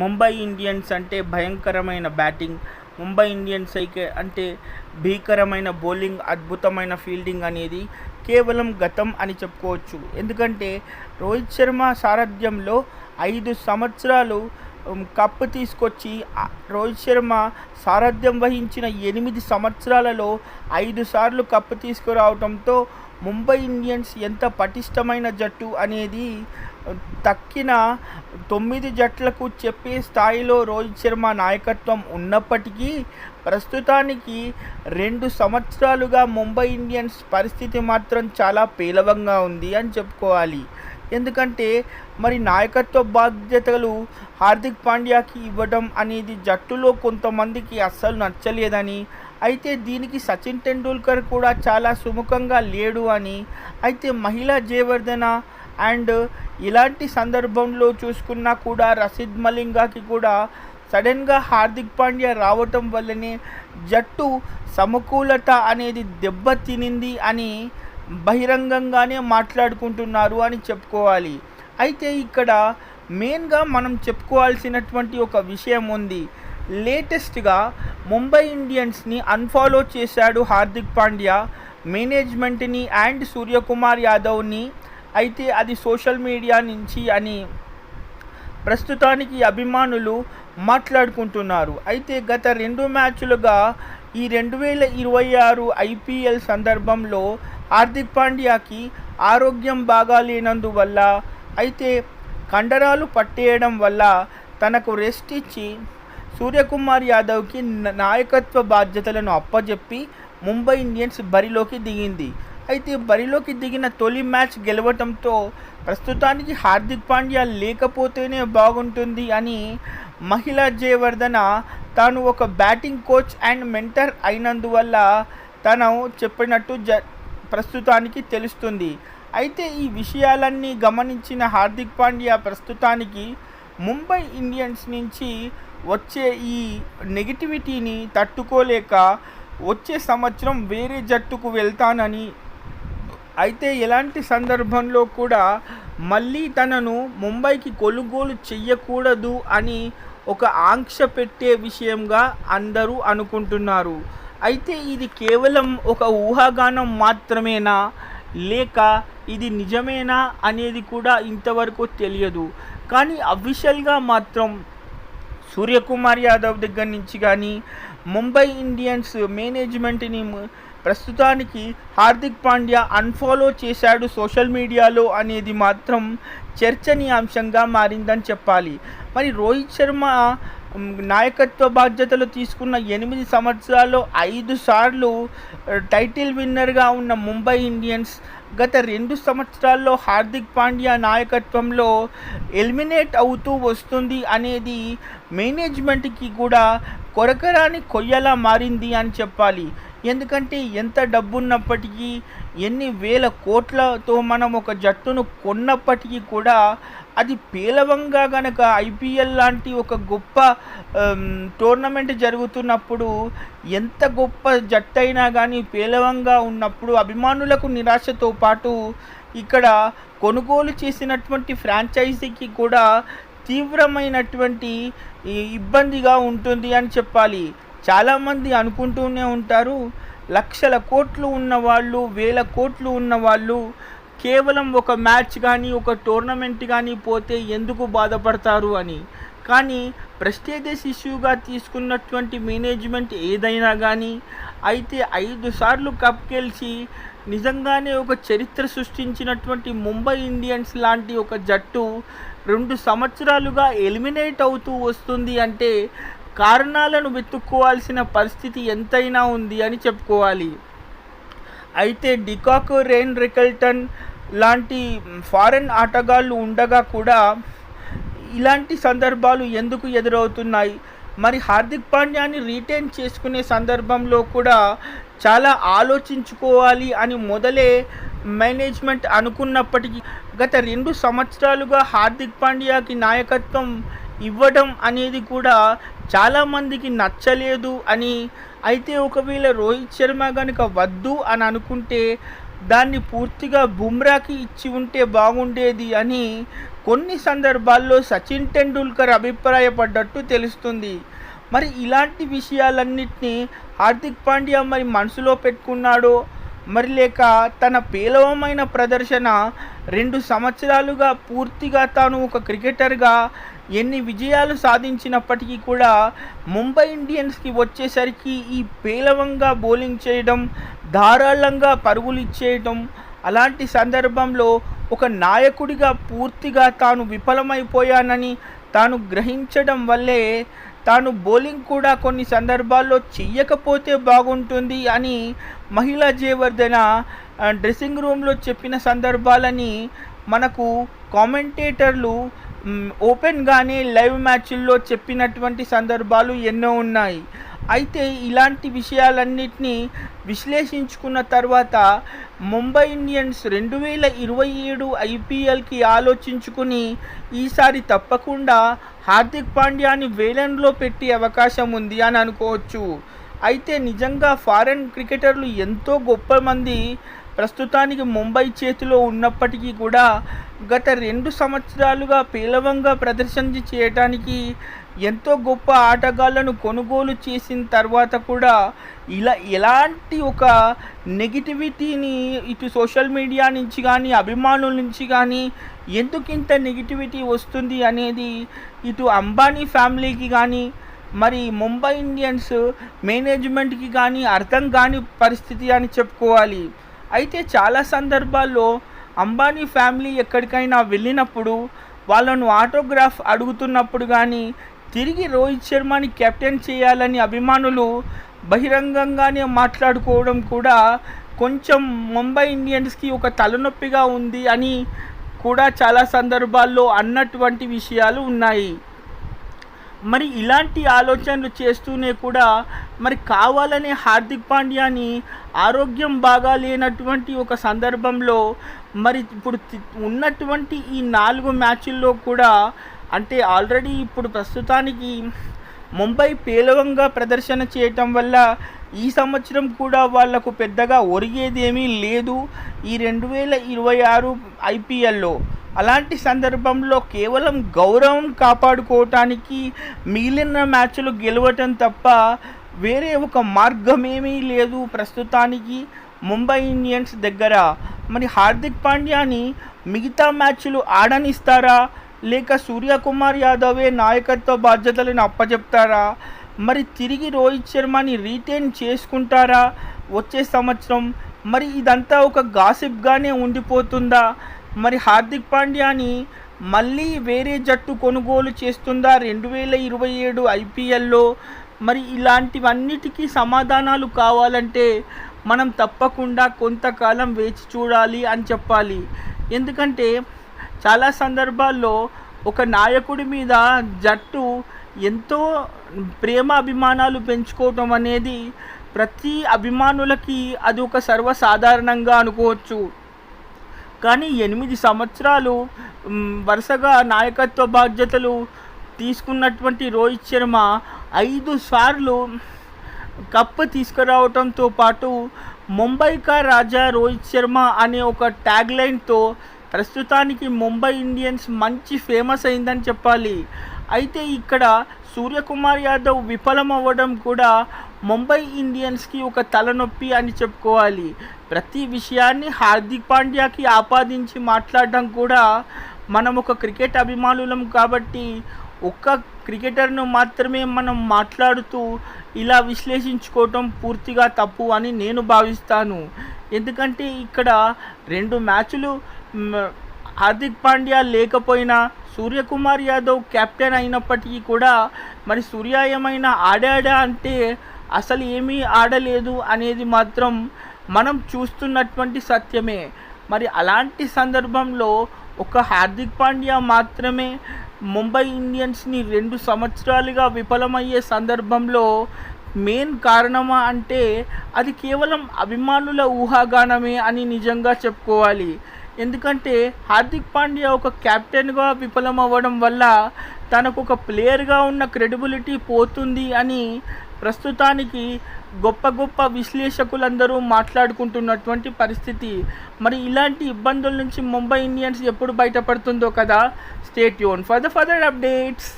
Mumbai Indians అంటే భయంకరమైన batting, Mumbai Indians అంటే భీకరమైన బౌలింగ్, అద్భుతమైన ఫీల్డింగ్ అనేది కేవలం గతం అని చెప్పుకోవచ్చు. ఎందుకంటే రోహిత్ శర్మ సారథ్యంలో 5 సంవత్సరాలు కప్పు తీసుకొచ్చి, రోహిత్ శర్మ సారథ్యం వహించిన 8 సంవత్సరాలలో 5 సార్లు కప్పు తీసుకురావడంతో ముంబై ఇండియన్స్ ఎంత పటిష్టమైన జట్టు అనేది తక్కిన 9 జట్లకు చెప్పే స్థాయిలో రోహిత్ శర్మ నాయకత్వం ఉన్నప్పటికీ ప్రస్తుతానికి 2 సంవత్సరాలుగా ముంబై ఇండియన్స్ పరిస్థితి మాత్రం చాలా పేలవంగా ఉంది అని చెప్పుకోవాలి. ఎందుకంటే మరి నాయకత్వ బాధ్యతలు హార్దిక్ పాండ్యాకి ఇవ్వడం అనేది జట్టులో కొంతమందికి అస్సలు నచ్చలేదని, అయితే దీనికి సచిన్ టెండూల్కర్ కూడా చాలా సుముఖంగా లేడు అని, అయితే మహిళా జయవర్ధన అండ్ ఇలాంటి సందర్భంలో చూసుకున్నా కూడా రషీద్ మలింగాకి కూడా సడన్గా హార్దిక్ పాండ్యా రావటం వల్లనే జట్టు సమకూలత అనేది దెబ్బతినింది అని బహిరంగంగానే మాట్లాడుకుంటున్నారు అని చెప్పుకోవాలి. అయితే ఇక్కడ మెయిన్గా మనం చెప్పుకోవాల్సినటువంటి ఒక విషయం ఉంది. లేటెస్ట్గా ముంబై ఇండియన్స్ని అన్ఫాలో చేశాడు హార్దిక్ పాండ్యా, మేనేజ్మెంట్ని అండ్ సూర్యకుమార్ యాదవ్ని. అయితే అది సోషల్ మీడియా నుంచి అని ప్రస్తుతానికి అభిమానులు మాట్లాడుకుంటున్నారు. అయితే గత 2 మ్యాచ్లుగా ఈ 2026 ఐపీఎల్ సందర్భంలో హార్దిక్ పాండ్యాకి ఆరోగ్యం బాగాలేనందువల్ల, అయితే కండరాలు పట్టేయడం వల్ల తనకు రెస్ట్ ఇచ్చి సూర్యకుమార్ యాదవ్కి నాయకత్వ బాధ్యతలను అప్పజెప్పి ముంబై ఇండియన్స్ బరిలోకి దిగింది. అయితే బరిలోకి దిగిన తొలి మ్యాచ్ గెలవటంతో ప్రస్తుతానికి హార్దిక్ పాండ్యా లేకపోతేనే బాగుంటుంది అని మహిళా జయవర్ధన తాను ఒక బ్యాటింగ్ కోచ్ అండ్ మెంటర్ అయినందువల్ల తను చెప్పినట్టు ప్రస్తుతానికి తెలుస్తుంది. అయితే ఈ విషయాలన్నీ గమనించిన హార్దిక్ పాండ్యా ప్రస్తుతానికి ముంబై ఇండియన్స్ నుంచి వచ్చే ఈ నెగిటివిటీని తట్టుకోలేక వచ్చే సంవత్సరం వేరే జట్టుకు వెళ్తానని, అయితే ఎలాంటి సందర్భంలో కూడా మళ్ళీ తనను ముంబైకి కొనుగోలు చెయ్యకూడదు అని ఒక ఆంక్ష పెట్టే విషయంగా అందరూ అనుకుంటున్నారు. అయితే ఇది కేవలం ఒక ఊహాగానం మాత్రమేనా, లేక ఇది నిజమేనా అనేది కూడా ఇంతవరకు తెలియదు. కానీ అఫీషియల్గా మాత్రం సూర్యకుమార్ యాదవ్ దగ్గర నుంచి కానీ ముంబై ఇండియన్స్ మేనేజ్మెంట్ని ప్రస్తుతానికి హార్దిక్ పాండ్యా అన్ఫాలో చేశాడు సోషల్ మీడియాలో అనేది మాత్రం చర్చనీయాంశంగా మారిందని చెప్పాలి. మరి రోహిత్ శర్మ నాయకత్వ బాధ్యతలు తీసుకున్న 8 సంవత్సరాల్లో 5 సార్లు టైటిల్ విన్నర్గా ఉన్న ముంబై ఇండియన్స్ గత 2 సంవత్సరాల్లో హార్దిక్ పాండ్యా నాయకత్వంలో ఎలిమినేట్ అవుతూ వస్తుంది అనేది మేనేజ్మెంట్కి కూడా కొరకరాని కొయ్యలా మారింది అని చెప్పాలి. ఎందుకంటే ఎంత డబ్బున్నప్పటికీ, ఎన్ని వేల కోట్లతో మనం ఒక జట్టును కొన్నప్పటికీ కూడా అది పేలవంగా గనక ఐపీఎల్ లాంటి ఒక గొప్ప టోర్నమెంట్ జరుగుతున్నప్పుడు, ఎంత గొప్ప జట్టు అయినా కానీ పేలవంగా ఉన్నప్పుడు అభిమానులకు నిరాశతో పాటు ఇక్కడ కొనుగోలు చేసినటువంటి ఫ్రాంచైజీకి కూడా తీవ్రమైనటువంటి ఇబ్బందిగా ఉంటుంది అని చెప్పాలి. చాలామంది అనుకుంటూనే ఉంటారు, లక్షల కోట్లు ఉన్నవాళ్ళు, వేల కోట్లు ఉన్నవాళ్ళు కేవలం ఒక మ్యాచ్ కానీ ఒక టోర్నమెంట్ కానీ పోతే ఎందుకు బాధపడతారు అని. కానీ ప్రెస్టీజియస్ ఇష్యూగా తీసుకున్నటువంటి మేనేజ్మెంట్ ఏదైనా కానీ, అయితే 5 సార్లు కప్ గెలిచి నిజంగానే ఒక చరిత్ర సృష్టించినటువంటి ముంబై ఇండియన్స్ లాంటి ఒక జట్టు 2 సంవత్సరాలుగా ఎలిమినేట్ అవుతూ వస్తుంది అంటే కారణాలను వెతుక్కోవాల్సిన పరిస్థితి ఎంతైనా ఉంది అని చెప్పుకోవాలి. అయితే డికాక్, రెయిన్ రికల్టన్ లాంటి ఫారెన్ ఆటగాళ్ళు ఉండగా కూడా ఇలాంటి సందర్భాలు ఎందుకు ఎదురవుతున్నాయి? మరి హార్దిక్ పాండ్యాని రీటైన్ చేసుకునే సందర్భంలో కూడా చాలా ఆలోచించుకోవాలి అని మొదలే మేనేజ్మెంట్ అనుకున్నప్పటికీ గత 2 సంవత్సరాలుగా హార్దిక్ పాండ్యాకి నాయకత్వం ఇవ్వడం అనేది కూడా చాలామందికి నచ్చలేదు అని. అయితే ఒకవేళ రోహిత్ శర్మ కనుక వద్దు అని అనుకుంటే దాన్ని పూర్తిగా బుమ్రాకి ఇచ్చి ఉంటే బాగుండేది అని కొన్ని సందర్భాల్లో సచిన్ టెండూల్కర్ అభిప్రాయపడ్డట్టు తెలుస్తుంది. మరి ఇలాంటి విషయాలన్నిటినీ హార్దిక్ పాండ్యా మరి మనసులో పెట్టుకున్నాడో, మరి లేక తన పేలవమైన ప్రదర్శన 2 సంవత్సరాలుగా పూర్తిగా తాను ఒక క్రికెటర్గా ఎన్ని విజయాలు సాధించినప్పటికీ కూడా ముంబై ఇండియన్స్కి వచ్చేసరికి ఈ పేలవంగా బౌలింగ్ చేయడం, ధారాళంగా పరుగులు ఇచ్చేయడం, అలాంటి సందర్భంలో ఒక నాయకుడిగా పూర్తిగా తాను విఫలమైపోయానని తాను గ్రహించడం వల్లే తాను బౌలింగ్ కూడా కొన్ని సందర్భాల్లో చెయ్యకపోతే బాగుంటుంది అని మహిళా జయవర్ధన డ్రెస్సింగ్ రూమ్లో చెప్పిన సందర్భాలని మనకు కామెంటేటర్లు ఓపెన్గానే లైవ్ మ్యాచ్ల్లో చెప్పినటువంటి సందర్భాలు ఎన్నో ఉన్నాయి. అయితే ఇలాంటి విషయాలన్నిటినీ విశ్లేషించుకున్న తర్వాత ముంబై ఇండియన్స్ 2027 ఐపీఎల్కి ఆలోచించుకుని ఈసారి తప్పకుండా హార్దిక్ పాండ్యాని వేలంలో పెట్టే అవకాశం ఉంది అని అనుకోవచ్చు. అయితే నిజంగా ఫారెన్ క్రికెటర్లు ఎంతో గొప్ప మంది ప్రస్తుతానికి ముంబై చేతిలో ఉన్నప్పటికీ కూడా గత 2 సంవత్సరాలుగా పేలవంగా ప్రదర్శన చేయడానికి ఎంతో గొప్ప ఆటగాళ్లను కొనుగోలు చేసిన తర్వాత కూడా ఇలా ఎలాంటి ఒక నెగిటివిటీని ఇటు సోషల్ మీడియా నుంచి కానీ అభిమానుల నుంచి కానీ ఎందుకు ఇంత నెగిటివిటీ వస్తుంది అనేది ఇటు అంబానీ ఫ్యామిలీకి కానీ మరి ముంబై ఇండియన్స్ మేనేజ్మెంట్కి కానీ అర్థం కాని పరిస్థితి అని చెప్పుకోవాలి. అయితే చాలా సందర్భాల్లో అంబానీ ఫ్యామిలీ ఎక్కడికైనా వెళ్ళినప్పుడు వాళ్ళను ఆటోగ్రాఫ్ అడుగుతున్నప్పుడు కానీ తిరిగి రోహిత్ శర్మని కెప్టెన్ చేయాలని అభిమానులు బహిరంగంగానే మాట్లాడుకోవడం కూడా కొంచెం ముంబై ఇండియన్స్కి ఒక తలనొప్పిగా ఉంది అని కూడా చాలా సందర్భాల్లో అన్నటువంటి విషయాలు ఉన్నాయి. మరి ఇలాంటి ఆలోచనలు చేస్తూనే కూడా మరి కావాలనే హార్దిక్ పాండ్యాని ఆరోగ్యం బాగా లేనటువంటి ఒక సందర్భంలో మరి ఇప్పుడు ఉన్నటువంటి ఈ 4 మ్యాచ్ల్లో కూడా అంటే ఆల్రెడీ ఇప్పుడు ప్రస్తుతానికి ముంబై పేలవంగా ప్రదర్శన చేయటం వల్ల ఈ సంవత్సరం కూడా వాళ్లకు పెద్దగా ఒరిగేదేమీ లేదు ఈ 2026 ఐపీఎల్లో. అలాంటి సందర్భంలో కేవలం గౌరవం కాపాడుకోవటానికి మిగిలిన మ్యాచ్లు గెలవటం తప్ప వేరే ఒక మార్గమేమీ లేదు ప్రస్తుతానికి ముంబై ఇండియన్స్ దగ్గర. మరి హార్దిక్ పాండ్యాని మిగతా మ్యాచ్లు ఆడనిస్తారా లేక సూర్యకుమార్ యాదవే నాయకత్వ బాధ్యతలను అప్పచెప్తారా? మరి తిరిగి రోహిత్ శర్మని రీటైన్ చేసుకుంటారా వచ్చే సంవత్సరం? మరి ఇదంతా ఒక గాసిప్గానే ఉండిపోతుందా? మరి హార్దిక్ పాండ్యాని మళ్ళీ వేరే జట్టు కొనుగోలు చేస్తుందా 2027 ఐపీఎల్లో? మరి ఇలాంటివన్నిటికీ సమాధానాలు కావాలంటే మనం తప్పకుండా కొంతకాలం వేచి చూడాలి అని చెప్పాలి. ఎందుకంటే చాలా సందర్భాల్లో ఒక నాయకుడి మీద జట్టు ఎంతో ప్రేమ అభిమానాలు పెంచుకోవటం అనేది ప్రతి అభిమానులకి అది ఒక సర్వసాధారణంగా అనుకోవచ్చు. కానీ 8 సంవత్సరాలు వరుసగా నాయకత్వ బాధ్యతలు తీసుకున్నటువంటి రోహిత్ శర్మ 5 సార్లు కప్ తీసుకురావడంతో పాటు ముంబై కా రాజా రోహిత్ శర్మ అనే ఒక ట్యాగ్ లైన్తో ప్రస్తుతానికి ముంబై ఇండియన్స్ మంచి ఫేమస్ అయిందని చెప్పాలి. అయితే ఇక్కడ సూర్యకుమార్ యాదవ్ విఫలం అవ్వడం కూడా ముంబై ఇండియన్స్కి ఒక తలనొప్పి అని చెప్పుకోవాలి. ప్రతి విషయాన్ని హార్దిక్ పాండ్యాకి ఆపాదించి మాట్లాడడం కూడా మనం ఒక క్రికెట్ అభిమానులం కాబట్టి ఒక్క క్రికెటర్ను మాత్రమే మనం మాట్లాడుతూ ఇలా విశ్లేషించుకోవటం పూర్తిగా తప్పు అని నేను భావిస్తాను. ఎందుకంటే ఇక్కడ 2 మ్యాచ్లు హార్దిక్ పాండ్యా లేకపోయినా సూర్యకుమార్ యాదవ్ కెప్టెన్ అయినప్పటికీ కూడా మరి సూర్య ఏమైనా ఆడాడా అంటే అసలు ఏమీ ఆడలేదు అనేది మాత్రం మనం చూస్తున్నటువంటి సత్యమే. మరి అలాంటి సందర్భంలో ఒక హార్దిక్ పాండ్యా మాత్రమే ముంబై ఇండియన్స్ని 2 సంవత్సరాలుగా విఫలమయ్యే సందర్భంలో మెయిన్ కారణమా అంటే అది కేవలం అభిమానుల ఊహాగానమే అని నిజంగా చెప్పుకోవాలి. ఎందుకంటే హార్దిక్ పాండ్యా ఒక కెప్టెన్గా విఫలం అవ్వడం వల్ల తనకు ఒక ప్లేయర్గా ఉన్న క్రెడిబిలిటీ పోతుంది అని ప్రస్తుతానికి గొప్ప గొప్ప విశ్లేషకులందరూ మాట్లాడుకుంటున్నటువంటి పరిస్థితి. మరి ఇలాంటి ఇబ్బందుల నుంచి ముంబై ఇండియన్స్ ఎప్పుడు బయటపడుతుందో కదా. Stay tune for the further updates.